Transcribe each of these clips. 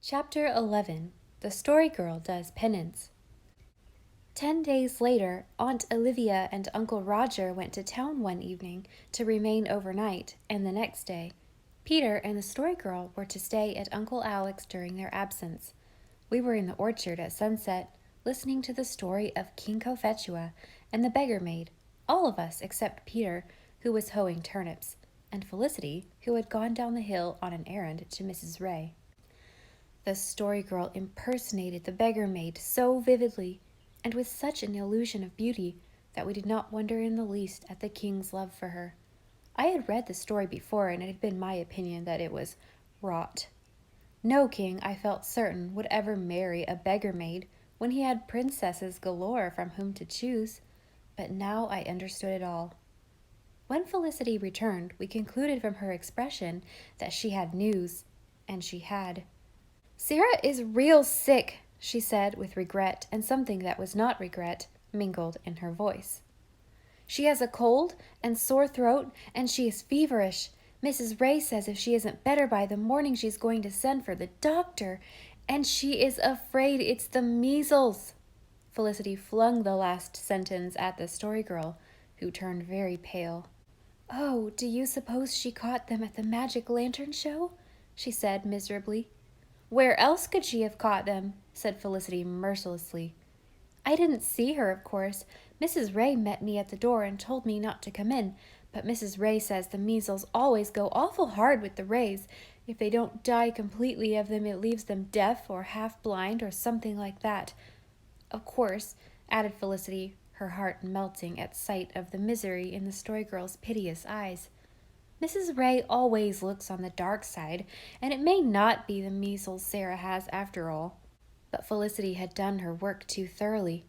Chapter 11. The Story Girl Does Penance. 10 days later, Aunt Olivia and Uncle Roger went to town one evening to remain overnight, and the next day, Peter and the Story Girl were to stay at Uncle Alec's during their absence. We were in the orchard at sunset, listening to the story of King Cophetua and the beggar maid, all of us except Peter, who was hoeing turnips, and Felicity, who had gone down the hill on an errand to Mrs. Ray. The Story Girl impersonated the beggar maid so vividly, and with such an illusion of beauty, that we did not wonder in the least at the king's love for her. I had read the story before, and it had been my opinion that it was rot. No king, I felt certain, would ever marry a beggar maid when he had princesses galore from whom to choose, but now I understood it all. When Felicity returned, we concluded from her expression that she had news, and she had. "Sarah is real sick," she said with regret and something that was not regret mingled in her voice. "She has a cold and sore throat, and she is feverish. Mrs. Ray says if she isn't better by the morning she's going to send for the doctor, and she is afraid it's the measles." Felicity flung the last sentence at the Story Girl, who turned very pale. "Oh, do you suppose she caught them at the magic lantern show?" she said miserably. "Where else could she have caught them?" said Felicity mercilessly. "I didn't see her, of course. Mrs. Ray met me at the door and told me not to come in, but Mrs. Ray says the measles always go awful hard with the Rays. If they don't die completely of them, it leaves them deaf or half-blind or something like that. Of course," added Felicity, her heart melting at sight of the misery in the Story Girl's piteous eyes, "Mrs. Ray always looks on the dark side, and it may not be the measles Sarah has after all." But Felicity had done her work too thoroughly.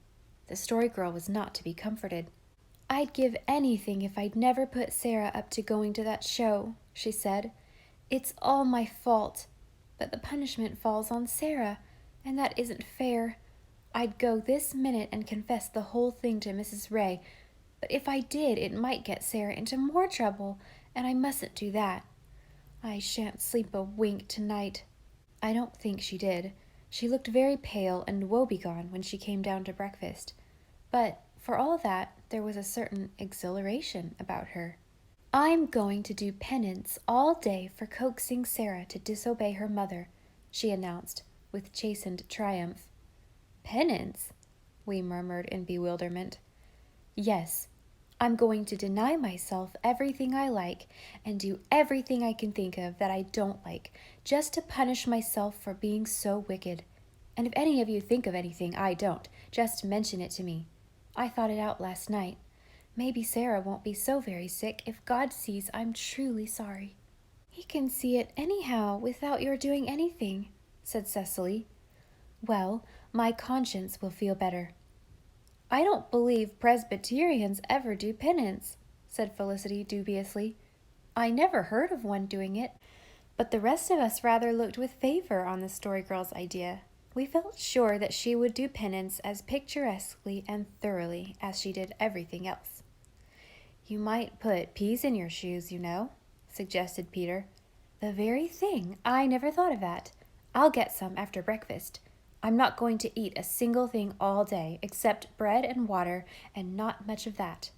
The Story Girl was not to be comforted. "I'd give anything if I'd never put Sarah up to going to that show," she said. "It's all my fault, but the punishment falls on Sarah, and that isn't fair. I'd go this minute and confess the whole thing to Mrs. Ray, but if I did, it might get Sarah into more trouble, and I mustn't do that. I shan't sleep a wink tonight." I don't think she did. She looked very pale and woebegone when she came down to breakfast, but for all that, there was a certain exhilaration about her. "I'm going to do penance all day for coaxing Sarah to disobey her mother," she announced with chastened triumph. "Penance?" we murmured in bewilderment. "Yes. I'm going to deny myself everything I like and do everything I can think of that I don't like, just to punish myself for being so wicked. And if any of you think of anything I don't, just mention it to me. I thought it out last night. Maybe Sarah won't be so very sick if God sees I'm truly sorry." "He can see it anyhow without your doing anything," said Cecily. "Well, my conscience will feel better." "I don't believe Presbyterians ever do penance," said Felicity dubiously. "I never heard of one doing it." But the rest of us rather looked with favor on the Story Girl's idea. We felt sure that she would do penance as picturesquely and thoroughly as she did everything else. "You might put peas in your shoes, you know," suggested Peter. "The very thing! I never thought of that. I'll get some after breakfast. I'm not going to eat a single thing all day, except bread and water, and not much of that."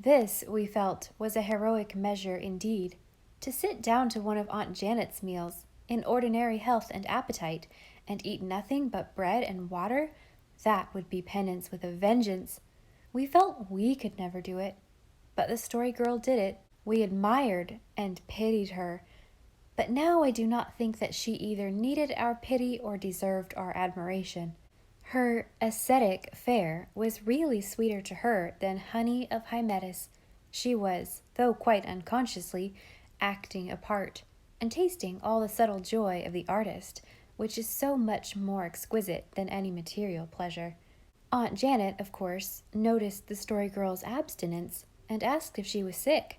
This, we felt, was a heroic measure indeed. To sit down to one of Aunt Janet's meals, in ordinary health and appetite, and eat nothing but bread and water, that would be penance with a vengeance. We felt we could never do it. But the Story Girl did it. We admired and pitied her. But now I do not think that she either needed our pity or deserved our admiration. Her ascetic fare was really sweeter to her than honey of Hymettus. She was, though quite unconsciously, acting a part, and tasting all the subtle joy of the artist, which is so much more exquisite than any material pleasure. Aunt Janet, of course, noticed the Story Girl's abstinence, and asked if she was sick.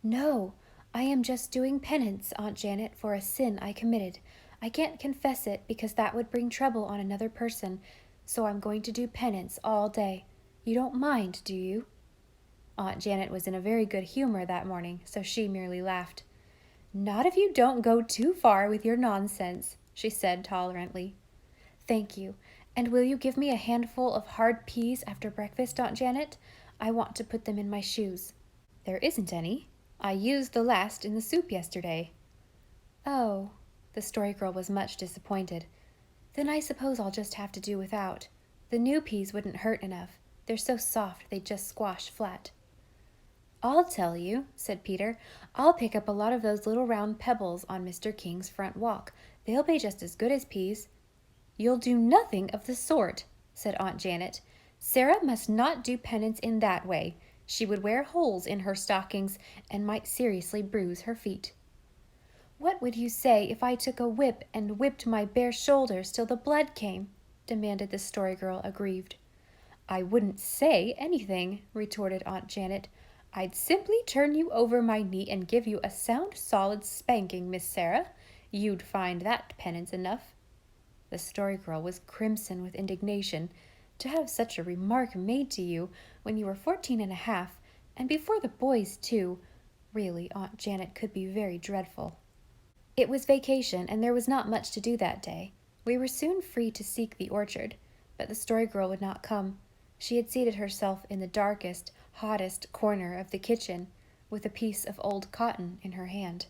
"No, I am just doing penance, Aunt Janet, for a sin I committed. I can't confess it because that would bring trouble on another person, so I'm going to do penance all day. You don't mind, do you?" Aunt Janet was in a very good humor that morning, so she merely laughed. "Not if you don't go too far with your nonsense," she said tolerantly. Thank you. And will you give me a handful of hard peas after breakfast, Aunt Janet? I want to put them in my shoes. There isn't any. I used the last in the soup yesterday. Oh, the Story Girl was much disappointed. Then I suppose I'll just have to do without. The new peas wouldn't hurt enough. They're so soft they'd just squash flat. I'll tell you, said Peter. I'll pick up a lot of those little round pebbles on Mr. King's front walk. They'll be just as good as peas. You'll do nothing of the sort, said Aunt Janet. Sarah must not do penance in that way. She would wear holes in her stockings and might seriously bruise her feet. What would you say if I took a whip and whipped my bare shoulders till the blood came? Demanded the Story Girl, aggrieved. I wouldn't say anything, retorted Aunt Janet. I'd simply turn you over my knee and give you a sound, solid spanking, Miss Sarah. You'd find that penance enough. The Story Girl was crimson with indignation. To have such a remark made to you when you were 14 and a half, and before the boys, too. Really, Aunt Janet could be very dreadful. It was vacation, and there was not much to do that day. We were soon free to seek the orchard, but the Story Girl would not come. She had seated herself in the darkest, hottest corner of the kitchen, with a piece of old cotton in her hand.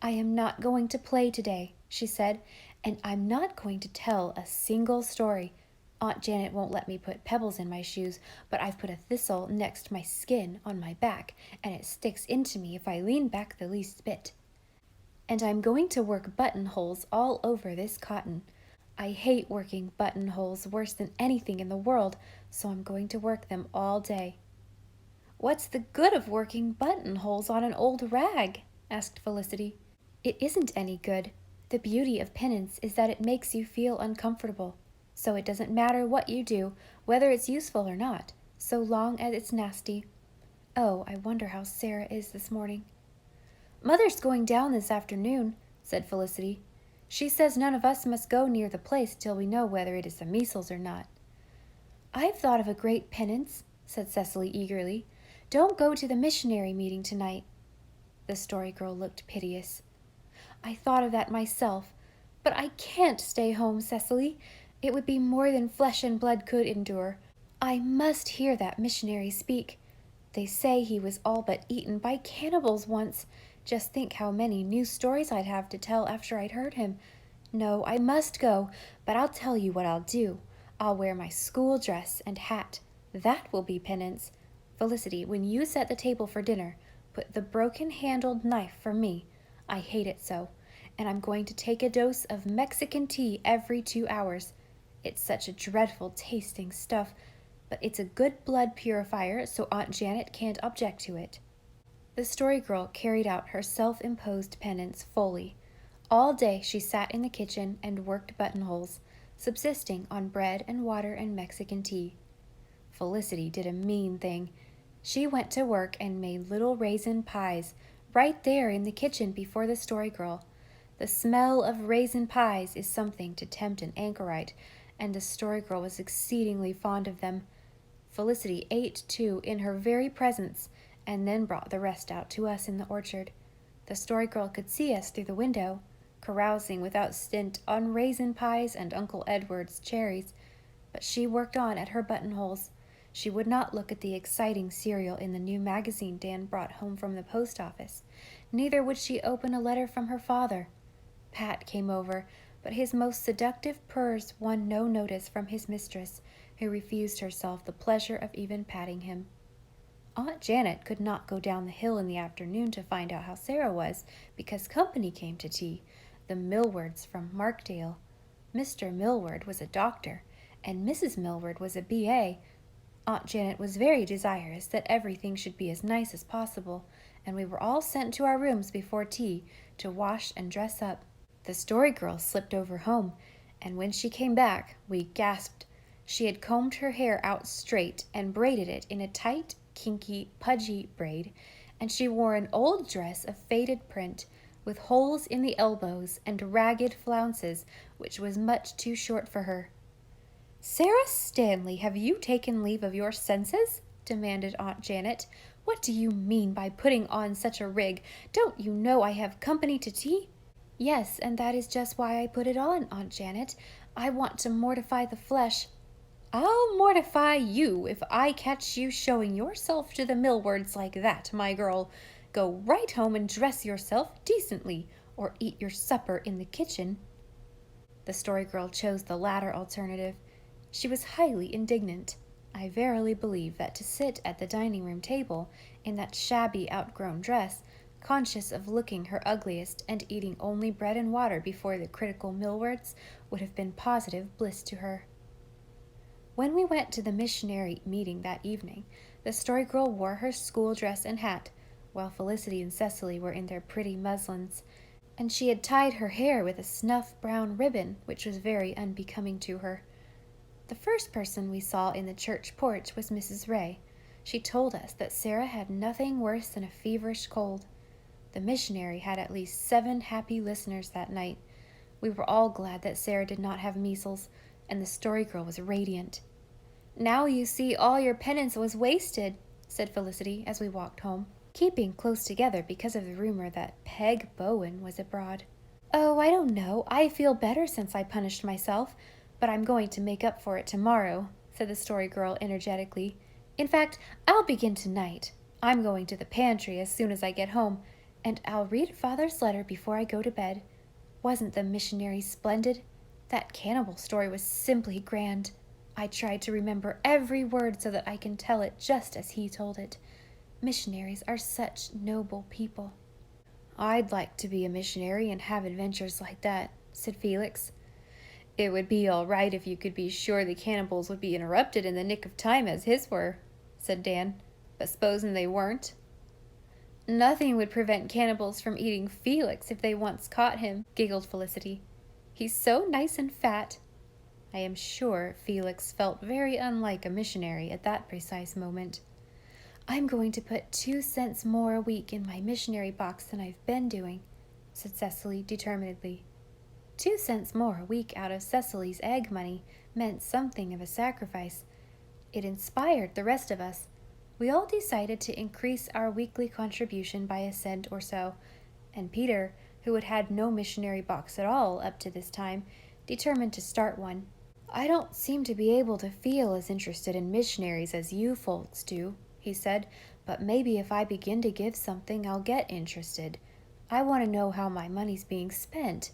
I am not going to play today, she said, and I'm not going to tell a single story. Aunt Janet won't let me put pebbles in my shoes, but I've put a thistle next my skin on my back, and it sticks into me if I lean back the least bit. And I'm going to work buttonholes all over this cotton. I hate working buttonholes worse than anything in the world, so I'm going to work them all day. What's the good of working buttonholes on an old rag? Asked Felicity. It isn't any good. The beauty of penance is that it makes you feel uncomfortable. So it doesn't matter what you do, whether it's useful or not, so long as it's nasty. Oh, I wonder how Sarah is this morning. Mother's going down this afternoon, said Felicity. She says none of us must go near the place till we know whether it is the measles or not. I've thought of a great penance, said Cecily eagerly. Don't go to the missionary meeting tonight. The Story Girl looked piteous. I thought of that myself, but I can't stay home, Cecily. It would be more than flesh and blood could endure. I must hear that missionary speak. They say he was all but eaten by cannibals once. Just think how many new stories I'd have to tell after I'd heard him. No, I must go, but I'll tell you what I'll do. I'll wear my school dress and hat. That will be penance. Felicity, when you set the table for dinner, put the broken-handled knife for me. I hate it so. And I'm going to take a dose of Mexican tea every 2 hours. It's such a dreadful tasting stuff, but it's a good blood purifier, so Aunt Janet can't object to it. The Story Girl carried out her self-imposed penance fully. All day she sat in the kitchen and worked buttonholes, subsisting on bread and water and Mexican tea. Felicity did a mean thing. She went to work and made little raisin pies right there in the kitchen before the Story Girl. The smell of raisin pies is something to tempt an anchorite, and the Story Girl was exceedingly fond of them. Felicity ate, too, in her very presence, and then brought the rest out to us in the orchard. The Story Girl could see us through the window, carousing without stint on raisin pies and Uncle Edward's cherries, but she worked on at her buttonholes. She would not look at the exciting serial in the new magazine Dan brought home from the post office. Neither would she open a letter from her father. Pat came over, but his most seductive purrs won no notice from his mistress, who refused herself the pleasure of even patting him. Aunt Janet could not go down the hill in the afternoon to find out how Sarah was, because company came to tea, the Millwards from Markdale. Mr. Millward was a doctor, and Mrs. Millward was a B.A. Aunt Janet was very desirous that everything should be as nice as possible, and we were all sent to our rooms before tea to wash and dress up. The Story Girl slipped over home, and when she came back, we gasped. She had combed her hair out straight and braided it in a tight, kinky, pudgy braid, and she wore an old dress of faded print, with holes in the elbows and ragged flounces, which was much too short for her. "Sarah Stanley, have you taken leave of your senses?" demanded Aunt Janet. "What do you mean by putting on such a rig? Don't you know I have company to tea?" Yes, and that is just why I put it on, Aunt Janet. I want to mortify the flesh. I'll mortify you if I catch you showing yourself to the Millwards like that, my girl. Go right home and dress yourself decently, or eat your supper in the kitchen. The Story Girl chose the latter alternative. She was highly indignant. I verily believe that to sit at the dining room table in that shabby outgrown dress, conscious of looking her ugliest and eating only bread and water before the critical Millwards, would have been positive bliss to her. When we went to the missionary meeting that evening, the Story Girl wore her school dress and hat, while Felicity and Cecily were in their pretty muslins, and she had tied her hair with a snuff brown ribbon, which was very unbecoming to her. The first person we saw in the church porch was Mrs. Ray. She told us that Sarah had nothing worse than a feverish cold. The missionary had at least 7 happy listeners that night. We were all glad that Sarah did not have measles, and the Story Girl was radiant. Now you see all your penance was wasted, said Felicity as we walked home, keeping close together because of the rumor that Peg Bowen was abroad. Oh, I don't know. I feel better since I punished myself, but I'm going to make up for it tomorrow, said the Story Girl energetically. In fact, I'll begin tonight. I'm going to the pantry as soon as I get home, and I'll read Father's letter before I go to bed. Wasn't the missionary splendid? That cannibal story was simply grand. I tried to remember every word so that I can tell it just as he told it. Missionaries are such noble people. I'd like to be a missionary and have adventures like that, said Felix. It would be all right if you could be sure the cannibals would be interrupted in the nick of time as his were, said Dan. But supposing they weren't? Nothing would prevent cannibals from eating Felix if they once caught him, giggled Felicity. He's so nice and fat. I am sure Felix felt very unlike a missionary at that precise moment. I'm going to put 2 cents more a week in my missionary box than I've been doing, said Cecily determinedly. 2 cents more a week out of Cecily's egg money meant something of a sacrifice. It inspired the rest of us. We all decided to increase our weekly contribution by a cent or so, and Peter, who had had no missionary box at all up to this time, determined to start one. I don't seem to be able to feel as interested in missionaries as you folks do, he said, but maybe if I begin to give something, I'll get interested. I want to know how my money's being spent.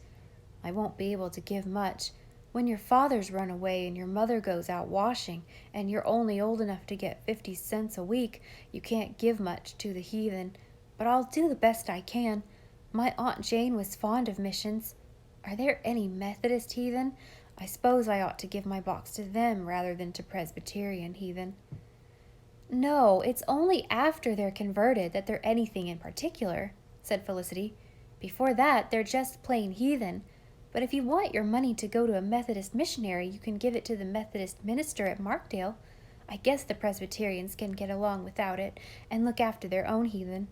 I won't be able to give much. When your father's run away and your mother goes out washing, and you're only old enough to get 50 cents a week, you can't give much to the heathen. But I'll do the best I can. My Aunt Jane was fond of missions. Are there any Methodist heathen? I suppose I ought to give my box to them rather than to Presbyterian heathen. No, it's only after they're converted that they're anything in particular, said Felicity. Before that, they're just plain heathen. But if you want your money to go to a Methodist missionary, you can give it to the Methodist minister at Markdale. I guess the Presbyterians can get along without it and look after their own heathen.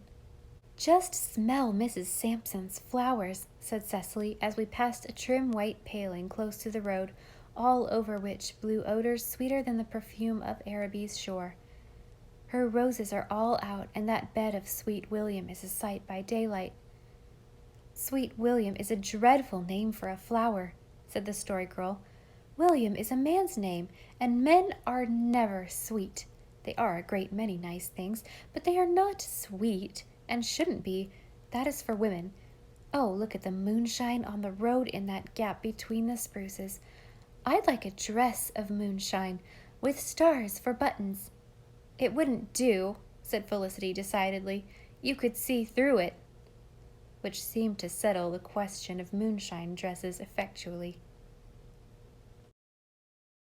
Just smell Mrs. Sampson's flowers, said Cecily as we passed a trim white paling close to the road, all over which blew odors sweeter than the perfume of Araby's shore. Her roses are all out, and that bed of Sweet William is a sight by daylight. Sweet William is a dreadful name for a flower, said the Story Girl. William is a man's name, and men are never sweet. They are a great many nice things, but they are not sweet, and shouldn't be. That is for women. Oh, look at the moonshine on the road in that gap between the spruces. I'd like a dress of moonshine, with stars for buttons. It wouldn't do, said Felicity decidedly. You could see through it, which seemed to settle the question of moonshine dresses effectually.